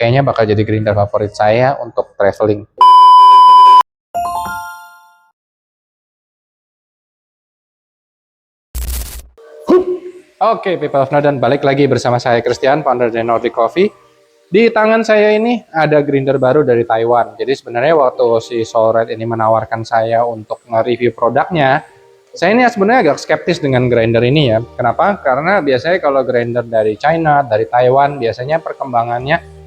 Kayaknya bakal jadi grinder favorit saya untuk traveling. Oke, people of Northern, balik lagi bersama saya Christian, founder dari Nordic Coffee. Di tangan saya ini ada grinder baru dari Taiwan. Jadi sebenarnya waktu si Solred ini menawarkan saya untuk nge-review produknya, saya ini sebenarnya agak skeptis dengan grinder ini ya. Kenapa? Karena biasanya kalau grinder dari China, dari Taiwan, biasanya perkembangannya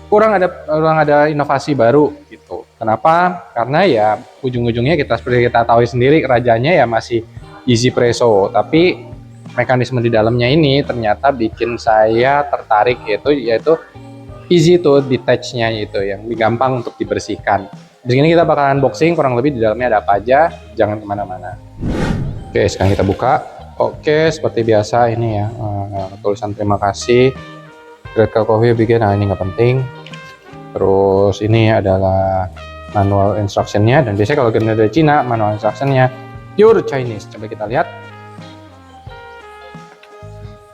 kurang ada inovasi baru gitu. Kenapa? Karena ya ujung-ujungnya seperti kita tahu sendiri, rajanya ya masih easy presso, tapi mekanisme di dalamnya ini ternyata bikin saya tertarik, yaitu easy to detach-nya, itu yang gampang untuk dibersihkan. Di sini kita bakalan unboxing kurang lebih di dalamnya ada apa aja, jangan kemana-mana. Oke, sekarang kita buka. Oke, seperti biasa ini ya, tulisan terima kasih Great Coffee bikin, nah ini nggak penting. Terus ini adalah manual instruction-nya, dan biasanya kalau grinder dari Cina, manual instruction-nya pure Chinese. Coba kita lihat.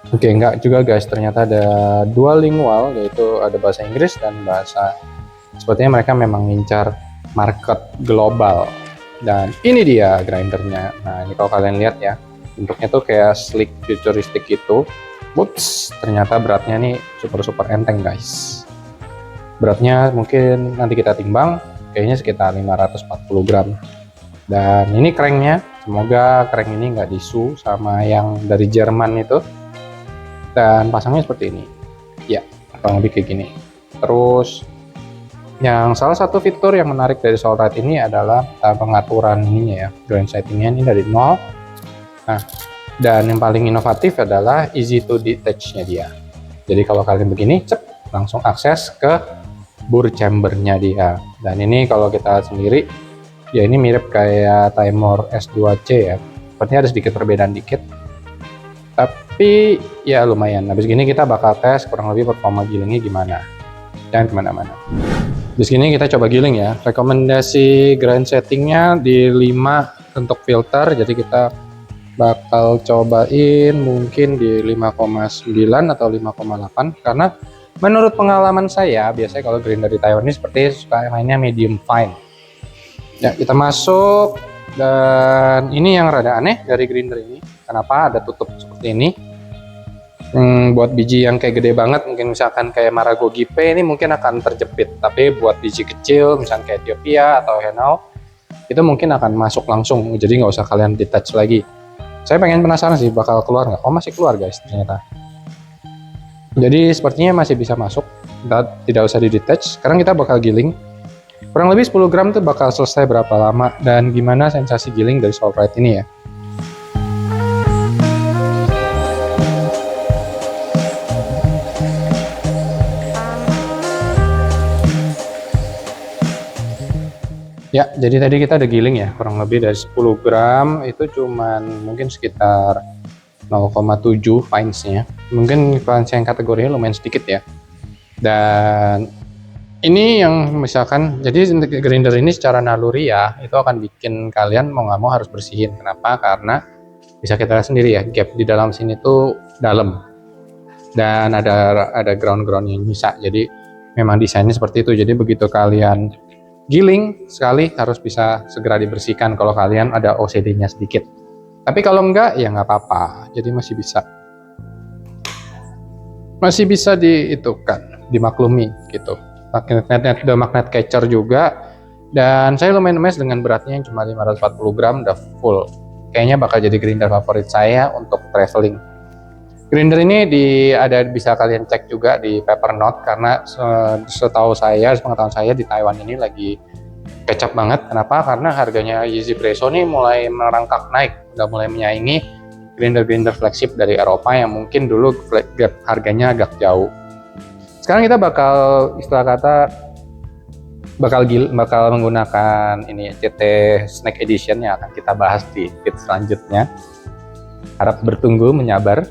Oke, enggak juga guys, ternyata ada dual lingual, yaitu ada bahasa Inggris dan bahasa, sepertinya mereka memang ngincar market global. Dan ini dia grindernya. Nah, ini kalau kalian lihat ya, bentuknya tuh kayak sleek futuristik gitu. Whoops, ternyata beratnya nih super enteng guys. Beratnya mungkin nanti kita timbang, kayaknya sekitar 540 gram. Dan ini cranknya, semoga crank ini nggak disu sama yang dari Jerman itu. Dan pasangnya seperti ini ya, kurang lebih kayak gini. Terus yang salah satu fitur yang menarik dari Solred ini adalah pengaturan ininya ya, grind settingnya ini dari nol. Nah, dan yang paling inovatif adalah easy to detach nya dia. Jadi kalau kalian begini, cep, langsung akses ke bur chambernya dia. Dan ini kalau kita sendiri ya, ini mirip kayak Timor S2C ya, sepertinya ada sedikit perbedaan dikit, tapi ya lumayan. Habis gini kita bakal tes kurang lebih performa gilingnya gimana. Jangan kemana-mana. Di sini kita coba giling ya. Rekomendasi grind settingnya di 5 untuk filter, jadi kita bakal cobain mungkin di 5,9 atau 5,8, karena menurut pengalaman saya biasanya kalau grinder di Taiwan ini seperti suka mainnya medium fine. Ya, kita masuk. Dan ini yang rada aneh dari grinder ini, kenapa ada tutup seperti ini. Buat biji yang kayak gede banget, mungkin misalkan kayak Maragogi P, ini mungkin akan terjepit. Tapi buat biji kecil, misalkan kayak Ethiopia atau Henao, itu mungkin akan masuk langsung, jadi nggak usah kalian detach lagi. Saya pengen penasaran sih bakal keluar nggak. Oh, masih keluar guys ternyata. Jadi sepertinya masih bisa masuk, tidak usah di detach. Sekarang kita bakal giling. Kurang lebih 10 gram tuh bakal selesai berapa lama, dan gimana sensasi giling dari Solred ini ya. Ya, jadi tadi kita ada giling ya, kurang lebih dari 10 gram itu cuman mungkin sekitar 0,7 pints-nya. Mungkin pints yang kategorinya lumayan sedikit ya. Dan ini yang misalkan, jadi grinder ini secara naluri ya, itu akan bikin kalian mau nggak mau harus bersihin. Kenapa? Karena bisa kita lihat sendiri ya, gap di dalam sini tuh dalam. Dan ada ground-ground yang bisa. Jadi memang desainnya seperti itu. Jadi begitu kalian giling sekali harus bisa segera dibersihkan kalau kalian ada OCD-nya sedikit. Tapi kalau enggak ya nggak apa-apa, jadi masih bisa diitukan, dimaklumi gitu. Magnetnya udah magnet catcher juga, dan saya lumayan amazed dengan beratnya yang cuma 540 gram udah full. Kayaknya bakal jadi grinder favorit saya untuk traveling. Grinder ini bisa kalian cek juga di Papernote, karena sepengetahuan saya di Taiwan ini lagi kecap banget. Kenapa? Karena harganya Easy Presso ini mulai merangkak naik, udah mulai menyaingi grinder-grinder flagship dari Eropa yang mungkin dulu gap harganya agak jauh. Sekarang kita bakal menggunakan ini CT Snack Edition yang akan kita bahas di fit selanjutnya. Harap bertunggu, menyabar.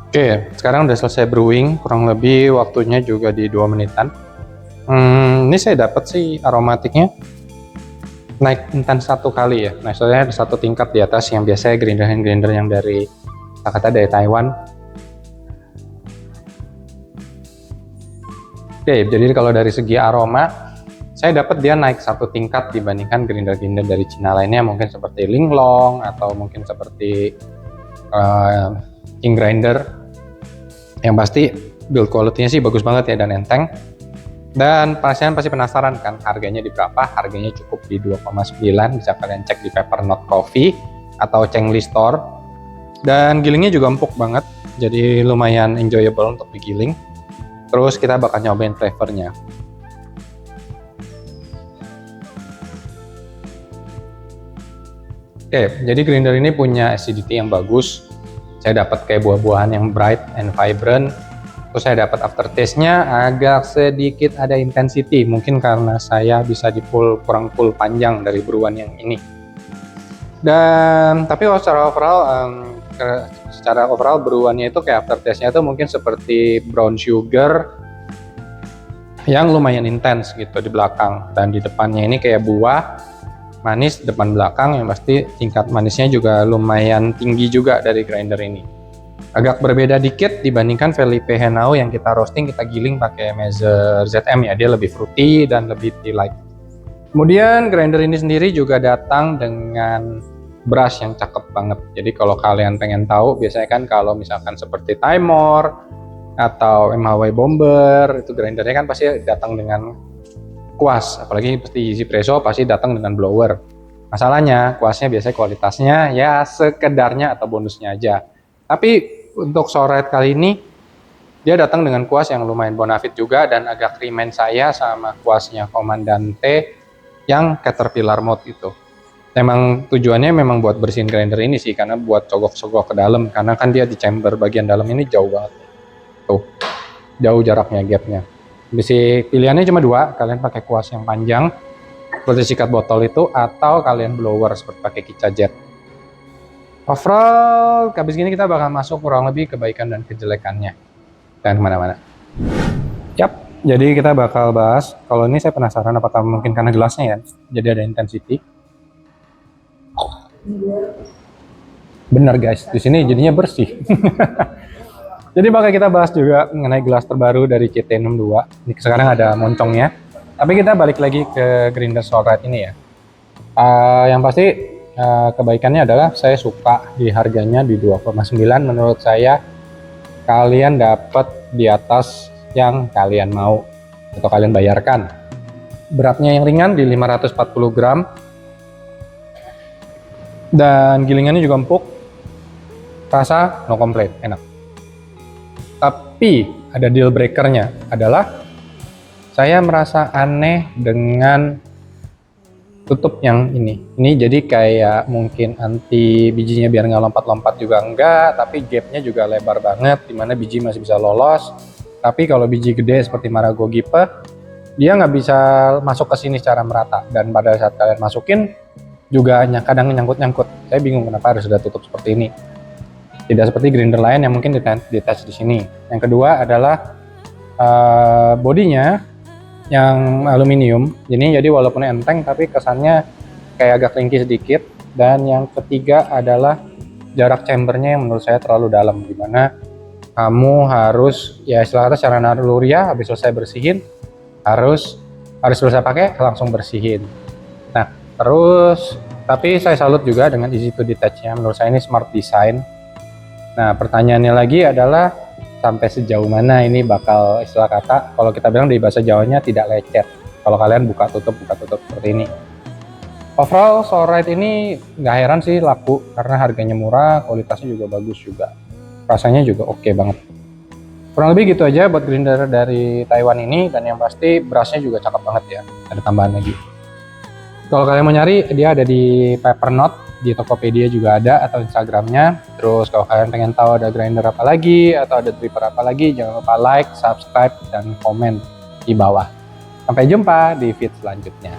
Oke, sekarang udah selesai brewing, kurang lebih waktunya juga di 2 menitan. Ini saya dapat sih aromatiknya naik intens 1 kali ya. Nah, soalnya ada 1 tingkat di atas yang biasanya grinder yang dari kata dari Taiwan. Oke, jadi kalau dari segi aroma, saya dapat dia naik 1 tingkat dibandingkan grinder dari Cina lainnya, mungkin seperti Linglong atau mungkin seperti King Grinder. Yang pasti build quality-nya sih bagus banget ya dan enteng. Dan kalian pasti penasaran kan harganya di berapa? Harganya cukup di 2,9, bisa kalian cek di Peppermint Coffee atau Chengli Store. Dan gilingnya juga empuk banget, jadi lumayan enjoyable untuk digiling. Terus kita bakal nyobain flavornya. Oke, jadi grinder ini punya acidity yang bagus. Saya dapat kayak buah-buahan yang bright and vibrant. Terus saya dapat aftertaste-nya agak sedikit ada intensity, mungkin karena saya bisa di kurang full panjang dari brewan yang ini. Dan tapi secara overall brewannya itu kayak aftertaste-nya itu mungkin seperti brown sugar yang lumayan intens gitu di belakang, dan di depannya ini kayak buah manis depan belakang, yang pasti tingkat manisnya juga lumayan tinggi juga dari grinder ini. Agak berbeda dikit dibandingkan Felipe Henao yang kita roasting, kita giling pakai Mazer ZM ya, dia lebih fruity dan lebih tea light. Kemudian grinder ini sendiri juga datang dengan brush yang cakep banget. Jadi kalau kalian pengen tahu, biasanya kan kalau misalkan seperti Timor atau MHW Bomber, itu grindernya kan pasti datang dengan kuas, apalagi pasti Easy Presso pasti datang dengan blower. Masalahnya kuasnya biasanya kualitasnya ya sekedarnya atau bonusnya aja. Tapi untuk Sorite kali ini dia datang dengan kuas yang lumayan bonafit juga, dan agak remind saya sama kuasnya Comandante yang Caterpillar mode itu. Memang tujuannya memang buat bersihin grinder ini sih, karena buat sogok-sogok ke dalam, karena kan dia di chamber bagian dalam ini jauh banget. Tuh, jauh jaraknya, gapnya. Basic pilihannya cuma 2, kalian pakai kuas yang panjang seperti sikat botol itu, atau kalian blower seperti pakai Kica Jet. Overall, habis gini kita bakal masuk kurang lebih kebaikan dan kejelekannya, dan kemana-mana. Yap, jadi kita bakal bahas. Kalau ini saya penasaran apakah mungkin karena gelasnya ya, jadi ada intensity. Bener guys, di sini jadinya bersih. Jadi bakal kita bahas juga mengenai gelas terbaru dari CT62. Ini sekarang ada moncongnya. Tapi kita balik lagi ke grinder Sorite ini ya. Yang pasti kebaikannya adalah saya suka di harganya di 2,9. Menurut saya kalian dapat di atas yang kalian mau atau kalian bayarkan. Beratnya yang ringan di 540 gram. Dan gilingannya juga empuk. Rasa no complaint, enak. Tapi ada deal breakernya adalah saya merasa aneh dengan tutup yang ini. Ini jadi kayak mungkin anti bijinya biar nggak lompat-lompat juga enggak, tapi gapnya juga lebar banget, dimana biji masih bisa lolos. Tapi kalau biji gede seperti Marago Gipe, dia nggak bisa masuk ke sini secara merata. Dan pada saat kalian masukin juga kadang nyangkut-nyangkut. Saya bingung kenapa harus ada tutup seperti ini. Tidak seperti grinder lain yang mungkin detach di sini. Yang kedua adalah bodinya yang aluminium. Jadi walaupun enteng tapi kesannya kayak agak ringkih sedikit. Dan yang ketiga adalah jarak chambernya yang menurut saya terlalu dalam, dimana kamu harus ya istilahnya secara naluriah habis selesai bersihin harus selesai pakai langsung bersihin. Nah terus tapi saya salut juga dengan easy to detach-nya. Menurut saya ini smart design. Nah pertanyaannya lagi adalah sampai sejauh mana ini bakal istilah kata kalau kita bilang di bahasa Jawanya tidak lecet kalau kalian buka tutup seperti ini. Overall Sorite ini nggak heran sih laku karena harganya murah, kualitasnya juga bagus juga, rasanya juga oke banget. Kurang lebih gitu aja buat grinder dari Taiwan ini, dan yang pasti brushnya juga cakep banget ya, ada tambahan lagi. Kalau kalian mau nyari dia ada di Peppermint, di Tokopedia juga ada, atau Instagramnya. Terus kalau kalian pengen tahu ada grinder apa lagi atau ada dripper apa lagi, jangan lupa like, subscribe, dan komen di bawah. Sampai jumpa di feed selanjutnya.